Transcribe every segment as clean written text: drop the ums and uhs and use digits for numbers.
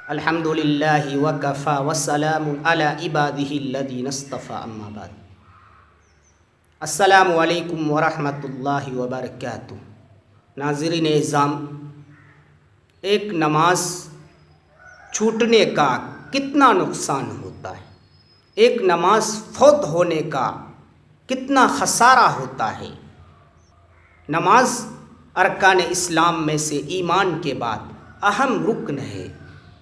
الحمد للہ وکفی وسلام علی عبادہ الذین اصطفی اما بعد۔ السلام علیکم ورحمۃ اللہ وبرکاتہ۔ ناظرین اعظام، ایک نماز چھوٹنے کا کتنا نقصان ہوتا ہے، ایک نماز فوت ہونے کا کتنا خسارہ ہوتا ہے۔ نماز ارکان اسلام میں سے ایمان کے بعد اہم رکن ہے۔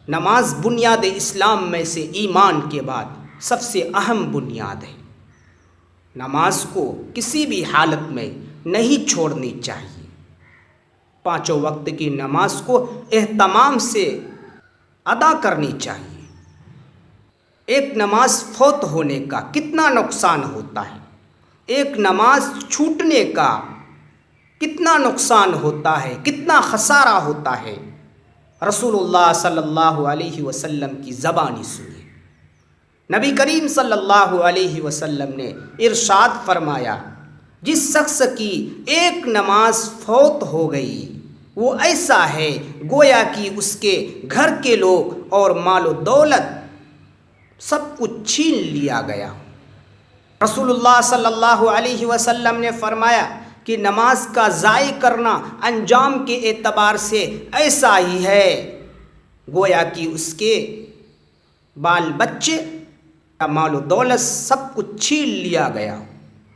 نماز بنیاد اسلام میں سے ایمان کے بعد سب سے اہم بنیاد ہے۔ نماز کو کسی بھی حالت میں نہیں چھوڑنی چاہیے۔ پانچوں وقت کی نماز کو اہتمام سے ادا کرنی چاہیے۔ ایک نماز فوت ہونے کا کتنا نقصان ہوتا ہے، ایک نماز چھوٹنے کا کتنا نقصان ہوتا ہے، کتنا خسارہ ہوتا ہے، رسول اللہ صلی اللہ علیہ وسلم کی زبانی سنیے۔ نبی کریم صلی اللہ علیہ وسلم نے ارشاد فرمایا، جس شخص کی ایک نماز فوت ہو گئی وہ ایسا ہے گویا کہ اس کے گھر کے لوگ اور مال و دولت سب کچھ چھین لیا گیا۔ رسول اللہ صلی اللہ علیہ وسلم نے فرمایا کہ نماز کا ضائع کرنا انجام کے اعتبار سے ایسا ہی ہے گویا کہ اس کے بال بچے یا مال و دولت سب کچھ چھین لیا گیا ہو،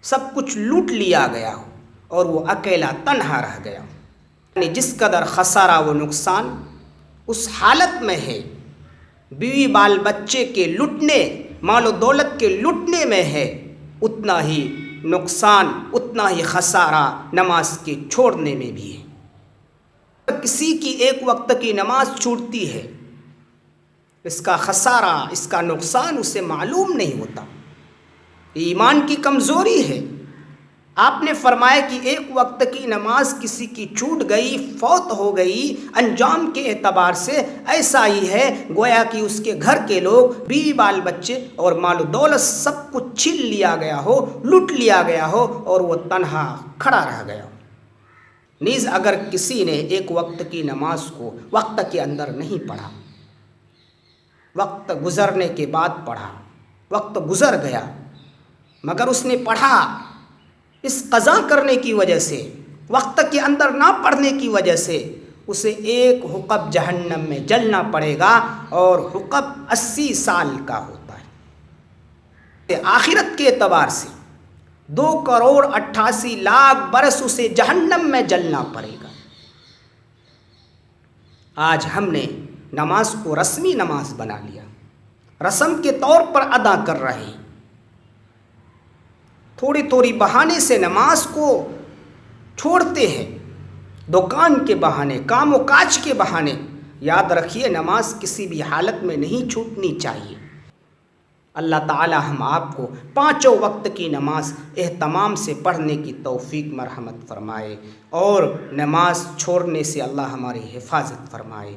سب کچھ لوٹ لیا گیا ہو اور وہ اکیلا تنہا رہ گیا ہو۔ یعنی جس قدر خسارہ و نقصان اس حالت میں ہے، بیوی بال بچے کے لٹنے، مال و دولت کے لٹنے میں ہے، اتنا ہی نقصان، اتنا ہی خسارہ نماز کے چھوڑنے میں بھی ہے۔ کسی کی ایک وقت کی نماز چھوٹتی ہے، اس کا خسارہ، اس کا نقصان اسے معلوم نہیں ہوتا۔ ایمان کی کمزوری ہے۔ آپ نے فرمایا کہ ایک وقت کی نماز کسی کی چھوٹ گئی، فوت ہو گئی، انجام کے اعتبار سے ایسا ہی ہے گویا کہ اس کے گھر کے لوگ، بیوی بال بچے اور مال و دولت سب کچھ چھین لیا گیا ہو، لوٹ لیا گیا ہو اور وہ تنہا کھڑا رہ گیا ہو۔ نیز اگر کسی نے ایک وقت کی نماز کو وقت کے اندر نہیں پڑھا، وقت گزرنے کے بعد پڑھا، وقت گزر گیا مگر اس نے پڑھا، اس قضا کرنے کی وجہ سے، وقت کے اندر نہ پڑھنے کی وجہ سے اسے ایک حقب جہنم میں جلنا پڑے گا اور حقب 80 سال کا ہوتا ہے۔ آخرت کے اعتبار سے 2,88,00,000 برس اسے جہنم میں جلنا پڑے گا۔ آج ہم نے نماز کو رسمی نماز بنا لیا، رسم کے طور پر ادا کر رہے ہیں۔ تھوڑی تھوڑی بہانے سے نماز کو چھوڑتے ہیں، دکان کے بہانے، کام و کاج کے بہانے۔ یاد رکھیے نماز کسی بھی حالت میں نہیں چھوٹنی چاہیے۔ اللہ تعالی ہم آپ کو پانچوں وقت کی نماز اہتمام سے پڑھنے کی توفیق مرحمت فرمائے اور نماز چھوڑنے سے اللہ ہماری حفاظت فرمائے۔